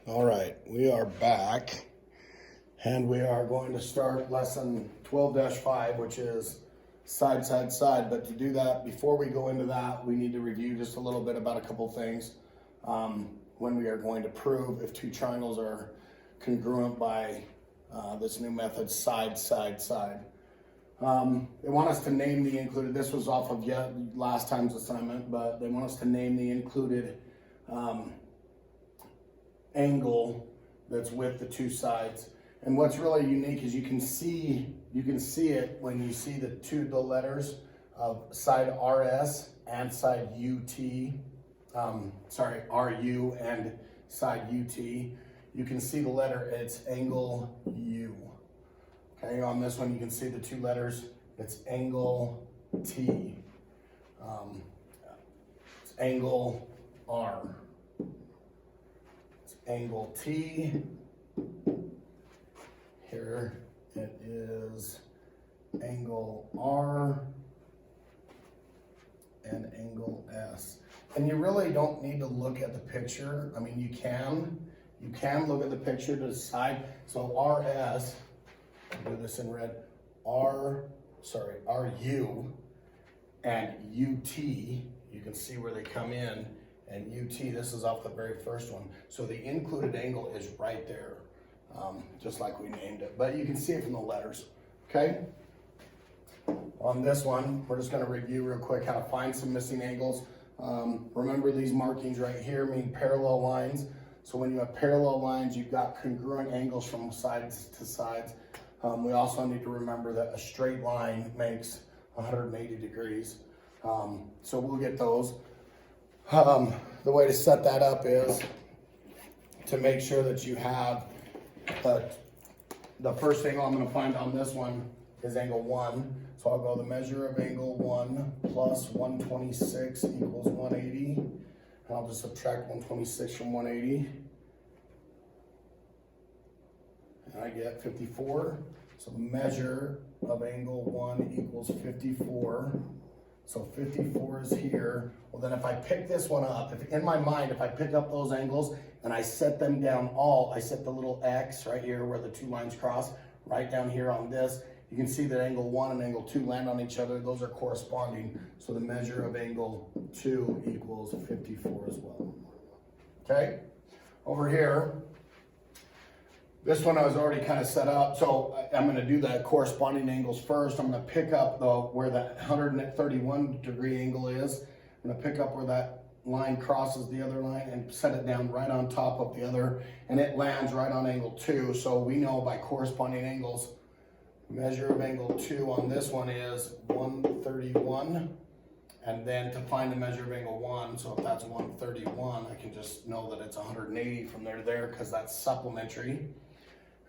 All right, we are back and we are going to start lesson 12-5, which is side, side, side. But to do that, before we go into that, we need to review just a little bit about a couple things when we are going to prove if two triangles are congruent by this new method, side, side, side. They want us to name the included, this was off of last time's assignment, but they want us to name the included angle that's with the two sides. And what's really unique is you can see it when you see the letters of side RS and side UT, RU and side UT. You can see the letter, it's angle U. Okay, on this one you can see the two letters, it's angle T. It's angle R. It's angle T. Here it is angle R and angle S. And you really don't need to look at the picture. I mean, you can look at the picture to decide. So RS, I'll do this in red, RU and UT, you can see where they come in, and UT, this is off the very first one. So the included angle is right there, just like we named it. But you can see it from the letters, okay? On this one, we're just gonna review real quick how to find some missing angles. Remember these markings right here mean parallel lines. So when you have parallel lines, you've got congruent angles from sides to sides. We also need to remember that a straight line makes 180 degrees. So we'll get those. The way to set that up is to make sure that you have the first angle I'm going to find on this one is angle 1. So I'll go the measure of angle 1 plus 126 equals 180. And I'll just subtract 126 from 180. And I get 54. So the measure of angle 1 equals 54. So 54 is here. Well, then if I pick this one up, in my mind, if I pick up those angles and I set them down I set the little X right here where the two lines cross, right down here on this, you can see that angle 1 and angle 2 land on each other. Those are corresponding. So the measure of angle 2 equals 54 as well. Okay? Over here, this one I was already kind of set up, so I'm going to do the corresponding angles first. I'm going to pick up where that 131 degree angle is. I'm going to pick up where that line crosses the other line and set it down right on top of the other, and it lands right on angle 2. So we know by corresponding angles, measure of angle 2 on this one is 131. And then to find the measure of angle 1, so if that's 131, I can just know that it's 180 from there to there because that's supplementary.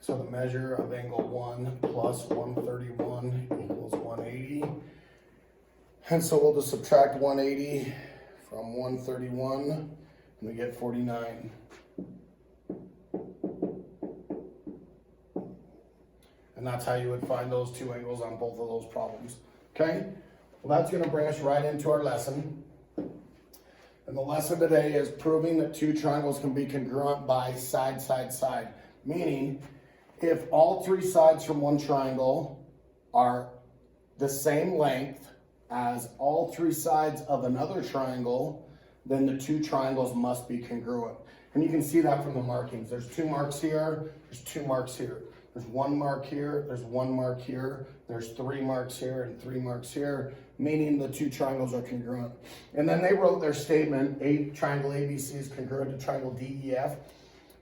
So the measure of angle 1 plus 131 equals 180. And so we'll just subtract 180 from 131 and we get 49. And that's how you would find those two angles on both of those problems. Okay? Well, that's going to bring us right into our lesson. And the lesson today is proving that two triangles can be congruent by side, side, side. Meaning, if all three sides from one triangle are the same length as all three sides of another triangle, then the two triangles must be congruent. And you can see that from the markings. There's 2 marks here, there's 2 marks here. There's 1 mark here, there's 1 mark here, there's 3 marks here and 3 marks here, meaning the two triangles are congruent. And then they wrote their statement, triangle ABC is congruent to triangle DEF.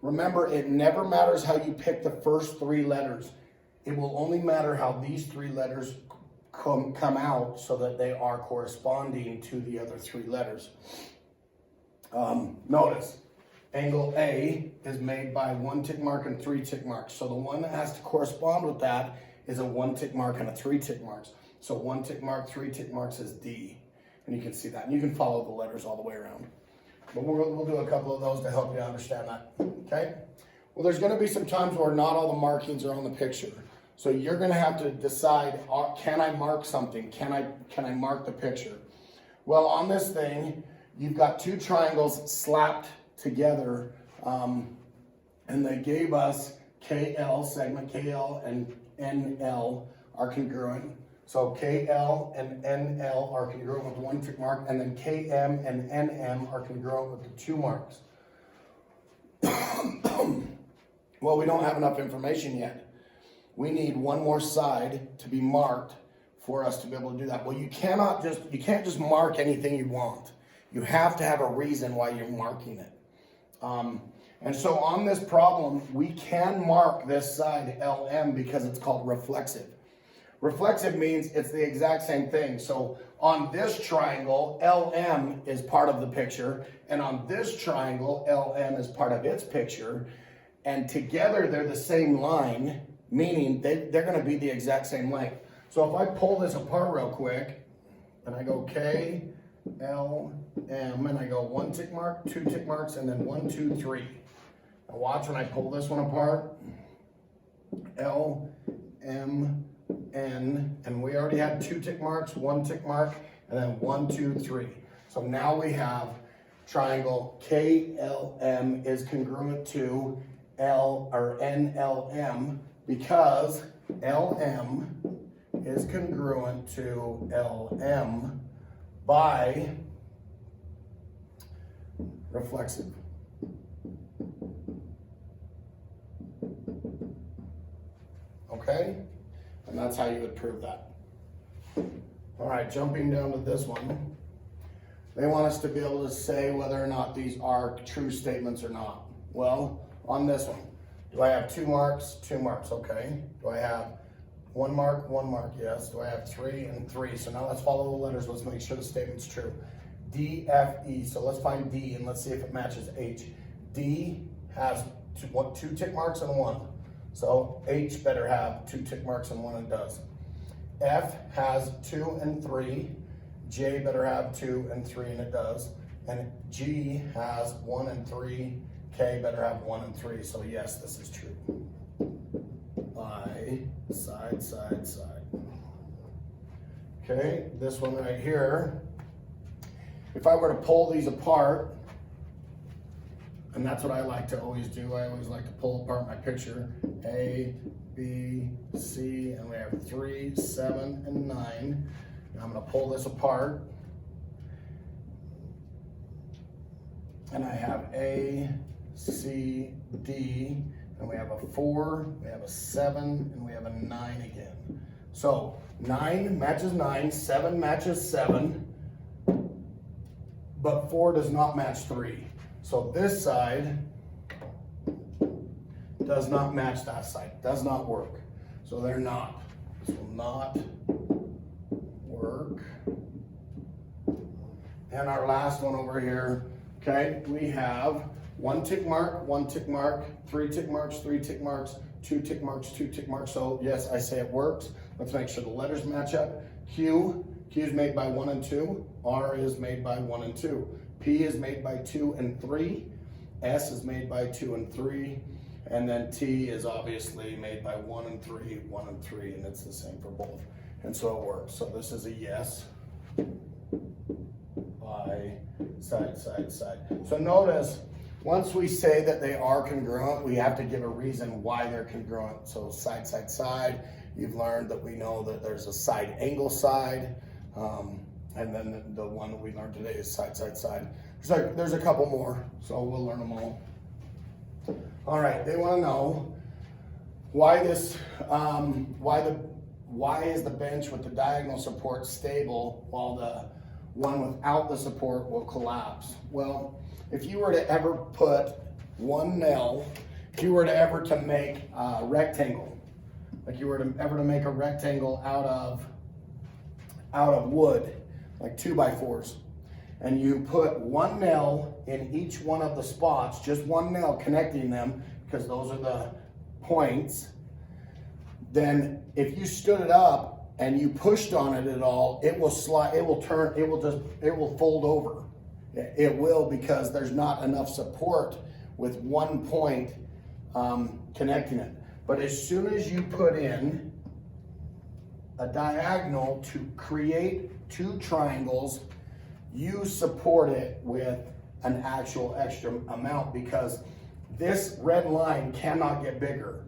Remember, it never matters how you pick the first 3 letters. It will only matter how these 3 letters come out so that they are corresponding to the other 3 letters. Notice, angle A is made by 1 tick mark and 3 tick marks. So the one that has to correspond with that is a 1 tick mark and a 3 tick marks. So 1 tick mark, 3 tick marks is D. And you can see that. And you can follow the letters all the way around. But we'll do a couple of those to help you understand that. Okay? Well, there's going to be some times where not all the markings are on the picture. So you're going to have to decide, can I mark something? Can I mark the picture? Well, on this thing, you've got 2 triangles slapped together and they gave us KL, segment KL and NL are congruent. So KL and NL are congruent with 1 tick mark, and then KM and NM are congruent with the 2 marks. Well, we don't have enough information yet. We need one more side to be marked for us to be able to do that. Well, you can't just mark anything you want. You have to have a reason why you're marking it. And so on this problem, we can mark this side LM because it's called reflexive. Reflexive means it's the exact same thing. So on this triangle, LM is part of the picture, and on this triangle, LM is part of its picture, and together they're the same line, meaning they're going to be the exact same length. So if I pull this apart real quick, and I go K, L, M, and I go 1 tick mark, 2 tick marks, and then 1, 2, 3. Now watch when I pull this one apart. L, M, N, and we already had 2 tick marks, 1 tick mark, and then 1, 2, 3. So now we have triangle KLM is congruent to L or NLM because LM is congruent to LM by reflexive. Okay? And that's how you would prove that. All right, jumping down to this one. They want us to be able to say whether or not these are true statements or not. Well, on this one, do I have 2 marks? 2 marks, okay. Do I have 1 mark? 1 mark, yes. Do I have 3 and 3? So now let's follow the letters. Let's make sure the statement's true. D, F, E. So let's find D and let's see if it matches H. D has 2 tick marks and 1. So H better have 2 tick marks and 1, and it does. F has 2 and 3. J better have 2 and 3, and it does. And G has 1 and 3. K better have 1 and 3. So yes, this is true. By side, side, side. Okay, this one right here. If I were to pull these apart, and that's what I like to always do. I always like to pull apart my picture. A, B, C, and we have 3, 7, and 9. Now I'm going to pull this apart. And I have A, C, D, and we have a 4, we have a 7, and we have a 9 again. So 9 matches 9, 7 matches 7, but 4 does not match 3. So this side does not match that side, does not work. So they're not. This will not work. And our last one over here, okay, we have 1 tick mark, 1 tick mark, 3 tick marks, 3 tick marks, 2 tick marks, 2 tick marks. So yes, I say it works. Let's make sure the letters match up. Q is made by 1 and 2. R is made by 1 and 2. P is made by 2 and 3. S is made by 2 and 3. And then T is obviously made by 1 and 3, 1 and 3, and it's the same for both. And so it works. So this is a yes. By side, side, side. So notice, once we say that they are congruent, we have to give a reason why they're congruent. So side, side, side. You've learned that we know that there's a side angle side. And then the one that we learned today is side, side, side. There's a couple more, so we'll learn them all. All right, they want to know why why is the bench with the diagonal support stable while the one without the support will collapse? Well, if you were to ever put one nail, if you were to ever to make a rectangle, like you were to ever to make a rectangle out of wood, like 2x4s, and you put one nail in each one of the spots, just one nail connecting them, because those are the points, then if you stood it up and you pushed on it at all, it will slide, it will turn, it will fold over. It will, because there's not enough support with one point connecting it. But as soon as you put in a diagonal to create 2 triangles, you support it with an actual extra amount, because this red line cannot get bigger.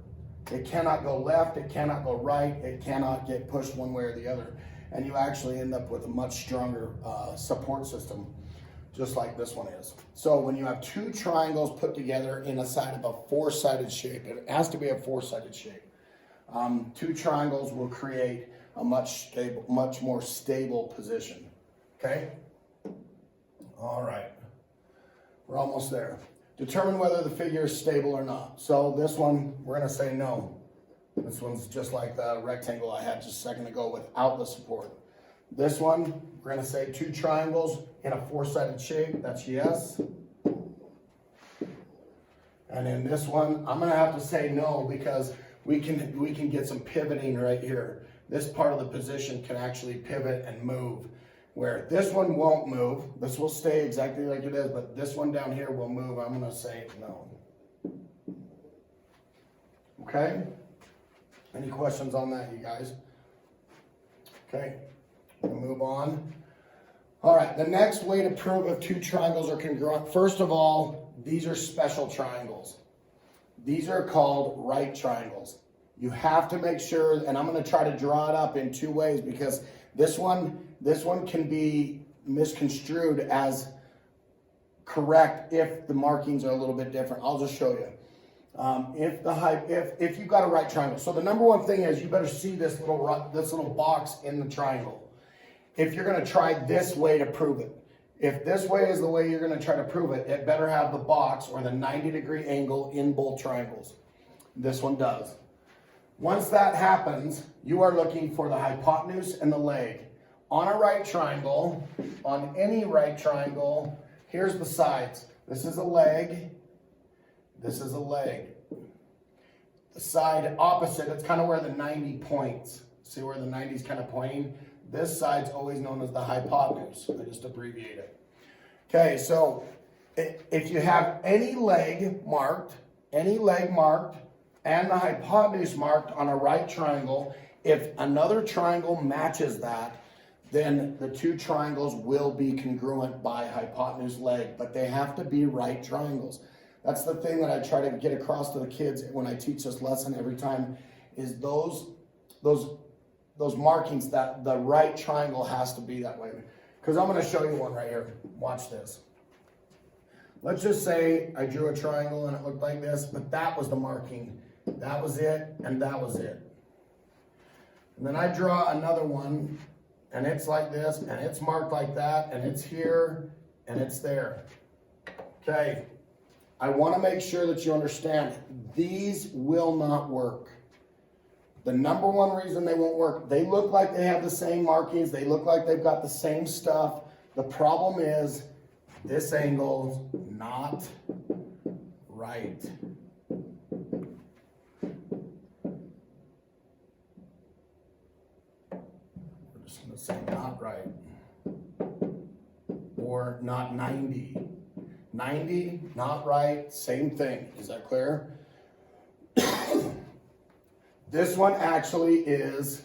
It cannot go left, it cannot go right, it cannot get pushed one way or the other. And you actually end up with a much stronger support system, just like this one is. So when you have two triangles put together in a side of a four-sided shape, it has to be a four-sided shape. Two triangles will create a much more stable position, okay? All right, we're almost there. Determine whether the figure is stable or not. So this one, we're gonna say no. This one's just like the rectangle I had just a second ago without the support. This one, we're gonna say two triangles in a four-sided shape, that's yes. And in this one, I'm gonna have to say no because we can get some pivoting right here. This part of the position can actually pivot and move, where this one won't move. This will stay exactly like it is, but this one down here will move. I'm gonna say no. Okay? Any questions on that, you guys? Okay, we'll move on. All right, the next way to prove if two triangles are congruent, first of all, these are special triangles. These are called right triangles. You have to make sure, and I'm gonna try to draw it up in two ways because this one can be misconstrued as correct if the markings are a little bit different. I'll just show you. If you've got a right triangle, so the number one thing is you better see this little box in the triangle. If you're gonna try this way to prove it, if this way is the way you're gonna try to prove it, it better have the box or the 90-degree angle in both triangles. This one does. Once that happens, you are looking for the hypotenuse and the leg. On a right triangle, on any right triangle, here's the sides. This is a leg, this is a leg. The side opposite, it's kind of where the 90 points. See where the 90 is kind of pointing? This side's always known as the hypotenuse. I just abbreviate it. Okay, so if you have any leg marked, and the hypotenuse marked on a right triangle, if another triangle matches that, then the two triangles will be congruent by hypotenuse leg, but they have to be right triangles. That's the thing that I try to get across to the kids when I teach this lesson every time, is those markings, that the right triangle has to be that way. Because I'm going to show you one right here. Watch this. Let's just say I drew a triangle and it looked like this, but that was the marking. That was it, and that was it. And then I draw another one, and it's like this, and it's marked like that, and it's here, and it's there. Okay, I want to make sure that you understand, these will not work. The number one reason they won't work, they look like they have the same markings, they look like they've got the same stuff. The problem is, this angle's not right. We're just going to say not right. Or not 90. 90, not right, same thing. Is that clear? This one actually is,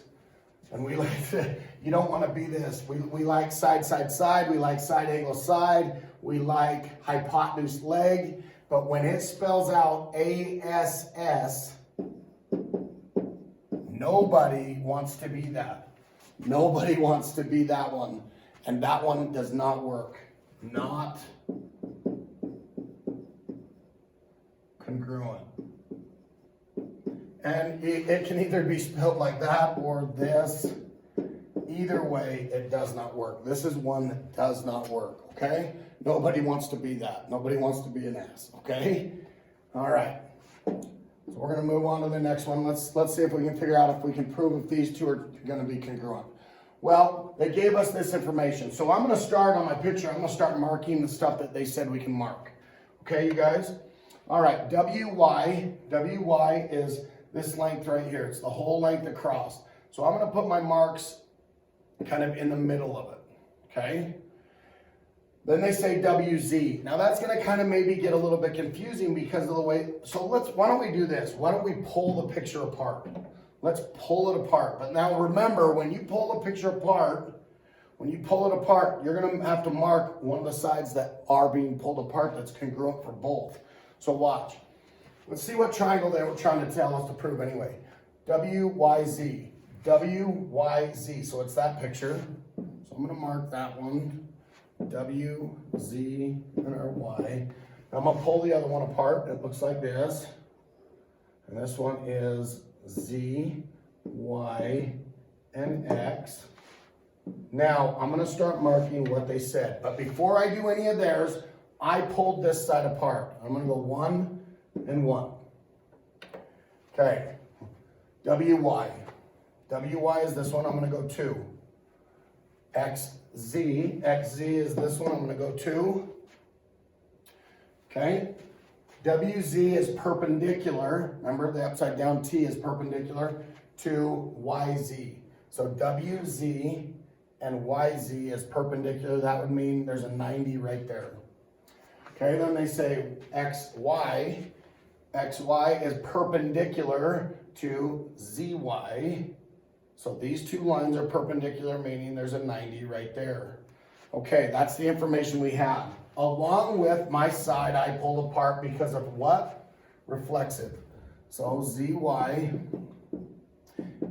and we like to, you don't want to be this. We like side, side, side. We like side angle side. We like hypotenuse leg. But when it spells out ASS, nobody wants to be that. Nobody wants to be that one. And that one does not work. Not congruent. And it can either be spelled like that or this. Either way, it does not work. This is one that does not work, okay? Nobody wants to be that. Nobody wants to be an ass, okay? All right. So we're going to move on to the next one. Let's see if we can figure out if we can prove if these two are going to be congruent. Well, they gave us this information. So I'm going to start on my picture. I'm going to start marking the stuff that they said we can mark. Okay, you guys? All right, WY is this length right here. It's the whole length across. So I'm going to put my marks kind of in the middle of it, okay? Then they say WZ. Now that's going to kind of maybe get a little bit confusing because of the way, so why don't we do this? Why don't we pull the picture apart? Let's pull it apart. But now remember, when you pull the picture apart, you're going to have to mark one of the sides that are being pulled apart that's congruent for both. So watch. Let's see what triangle they were trying to tell us to prove anyway. WYZ. WYZ. So it's that picture. So I'm going to mark that one. W, Z, and our Y. I'm going to pull the other one apart. It looks like this. And this one is Z, Y, and X. Now, I'm going to start marking what they said. But before I do any of theirs, I pulled this side apart. I'm going to go 1 and 1. Okay. WY. WY is this one. I'm going to go 2. XZ. XZ is this one. I'm going to go 2. Okay. WZ is perpendicular. Remember, the upside down T is perpendicular to YZ. So WZ and YZ is perpendicular. That would mean there's a 90 right there. Okay, then they say XY. XY is perpendicular to ZY. So these two lines are perpendicular, meaning there's a 90 right there. Okay, that's the information we have. Along with my side I pulled apart because of what? Reflexive. So ZY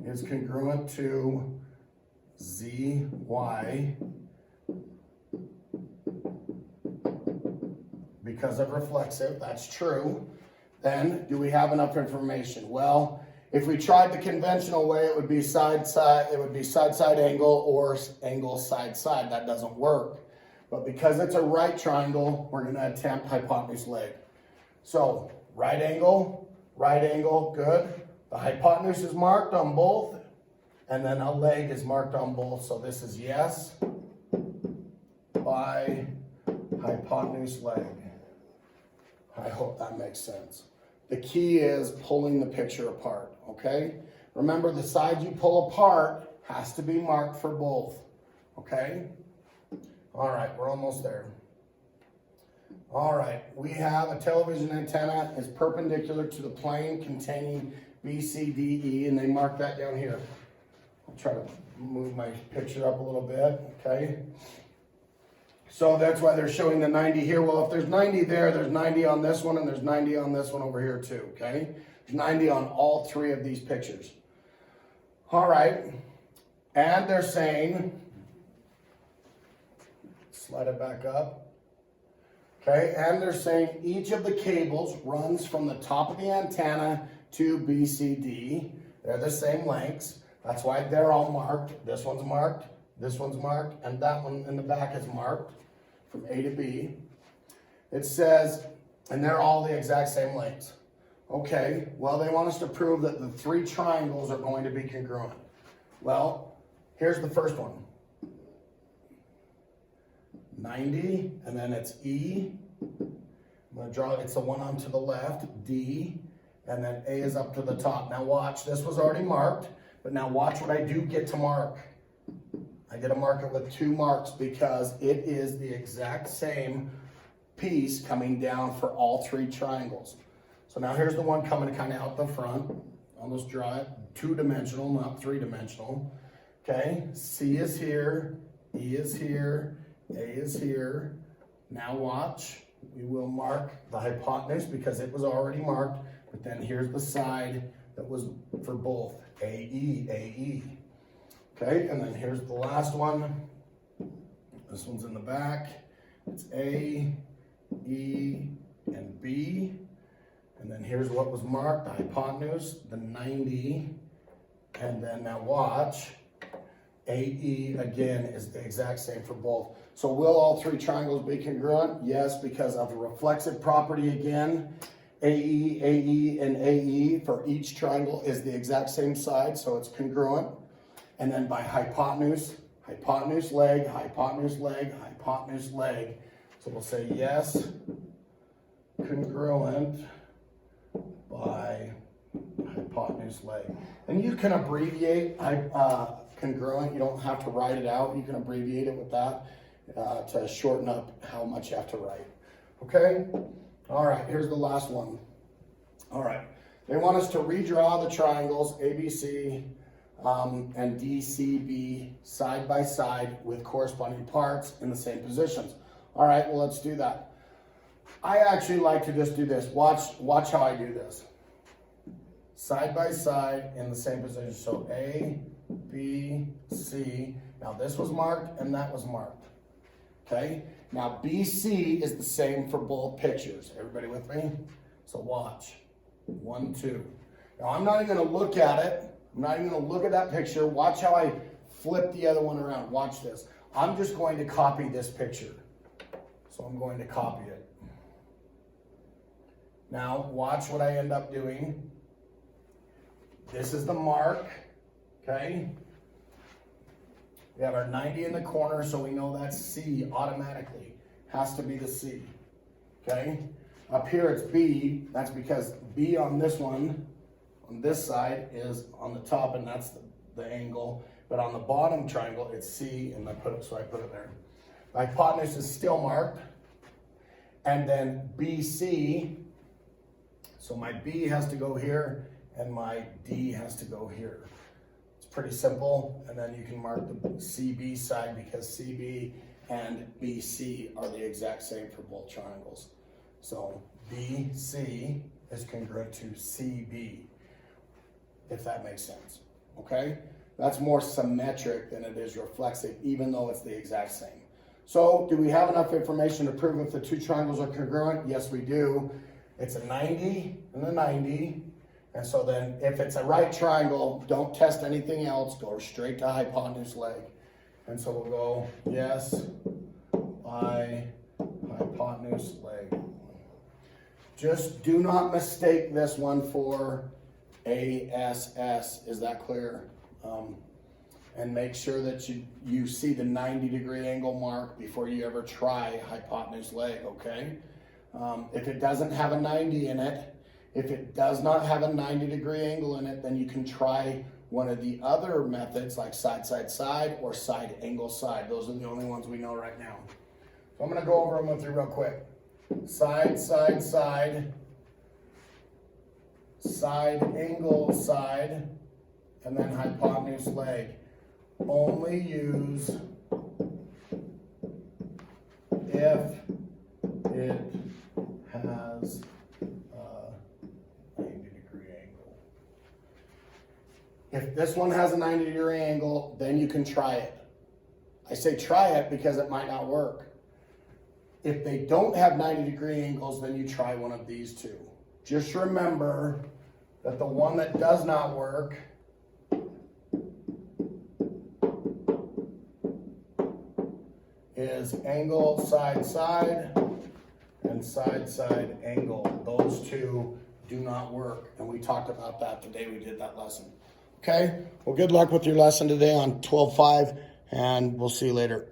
is congruent to ZY because of reflexive. That's true. Then, do we have enough information? Well, if we tried the conventional way, it would be side-side, it would be side-side angle or angle side-side. That doesn't work. But because it's a right triangle, we're going to attempt hypotenuse leg. So, right angle, good. The hypotenuse is marked on both, and then a leg is marked on both. So this is yes by hypotenuse leg. I hope that makes sense. The key is pulling the picture apart, okay? Remember, the side you pull apart has to be marked for both, okay? All right, we're almost there. All right, we have a television antenna is perpendicular to the plane containing B, C, D, E, and they mark that down here. I'll try to move my picture up a little bit, okay? So that's why they're showing the 90 here. Well, if there's 90 there, there's 90 on this one, and there's 90 on this one over here too, okay? There's 90 on all three of these pictures. All right, and they're saying, slide it back up. Okay, and they're saying each of the cables runs from the top of the antenna to BCD. They're the same lengths. That's why they're all marked. This one's marked, and that one in the back is marked from A to B. It says, and they're all the exact same lengths. Okay, well, they want us to prove that the three triangles are going to be congruent. Well, here's the first one. 90, and then it's E. I'm going to draw, it's the one on to the left, D, and then A is up to the top. Now watch, this was already marked, but now watch what I do get to mark. I get to mark it with 2 marks because it is the exact same piece coming down for all 3 triangles. So now here's the one coming kind of out the front. I'll just draw it 2-dimensional, not 3-dimensional. Okay, C is here, E is here, A is here. Now watch, we will mark the hypotenuse because it was already marked, but then here's the side that was for both, AE, AE. Okay, and then here's the last one. This one's in the back. It's A, E, and B. And then here's what was marked, the hypotenuse, the 90. And then now watch, AE again is the exact same for both. So will all 3 triangles be congruent? Yes, because of the reflexive property again. AE, AE, and AE for each triangle is the exact same side, so it's congruent. And then by hypotenuse, hypotenuse leg, hypotenuse leg, hypotenuse leg. So we'll say yes, congruent by hypotenuse leg. And you can abbreviate congruent. You don't have to write it out. You can abbreviate it with that to shorten up how much you have to write. Okay? All right, here's the last one. All right, they want us to redraw the triangles ABC and DCB side by side with corresponding parts in the same positions. All right, well, let's do that. I actually like to just do this. Watch how I do this. Side by side in the same position. So A, B, C. Now this was marked and that was marked. Okay? Now BC is the same for both pictures. Everybody with me? So watch. 1, 2. Now I'm not even going to look at it. I'm not even going to look at that picture. Watch how I flip the other one around. Watch this. I'm just going to copy this picture. So I'm going to copy it. Now watch what I end up doing. This is the mark. Okay? We have our 90 in the corner, so we know that's C automatically. Has to be the C. Okay? Up here it's B. That's because B on this one, on this side, is on the top, and that's the angle. But on the bottom triangle, it's C, and I put it there. My hypotenuse is still marked. And then BC, so my B has to go here, and my D has to go here. It's pretty simple, and then you can mark the CB side because CB and BC are the exact same for both triangles. So BC is congruent to CB, if that makes sense, okay? That's more symmetric than it is reflexive, even though it's the exact same. So do we have enough information to prove if the two triangles are congruent? Yes, we do. It's a 90 and a 90. And so then if it's a right triangle, don't test anything else. Go straight to hypotenuse leg. And so we'll go, yes, by hypotenuse leg. Just do not mistake this one for ASS. Is that clear? And make sure that you see the 90-degree angle mark before you ever try hypotenuse leg, okay? If it doesn't have a 90 in it, if it does not have a 90-degree angle in it, then you can try one of the other methods like side, side, side, or side, angle, side. Those are the only ones we know right now. So I'm gonna go over them with you real quick. Side, side, side, side, angle, side, and then hypotenuse leg. Only use if it has a 90-degree angle. If this one has a 90-degree angle, then you can try it. I say try it because it might not work. If they don't have 90-degree angles, then you try one of these two. Just remember that the one that does not work is angle side side and side side angle. Those two do not work, and we talked about that the day we did that lesson. Okay, well, good luck with your lesson today on 12.5, and we'll see you later.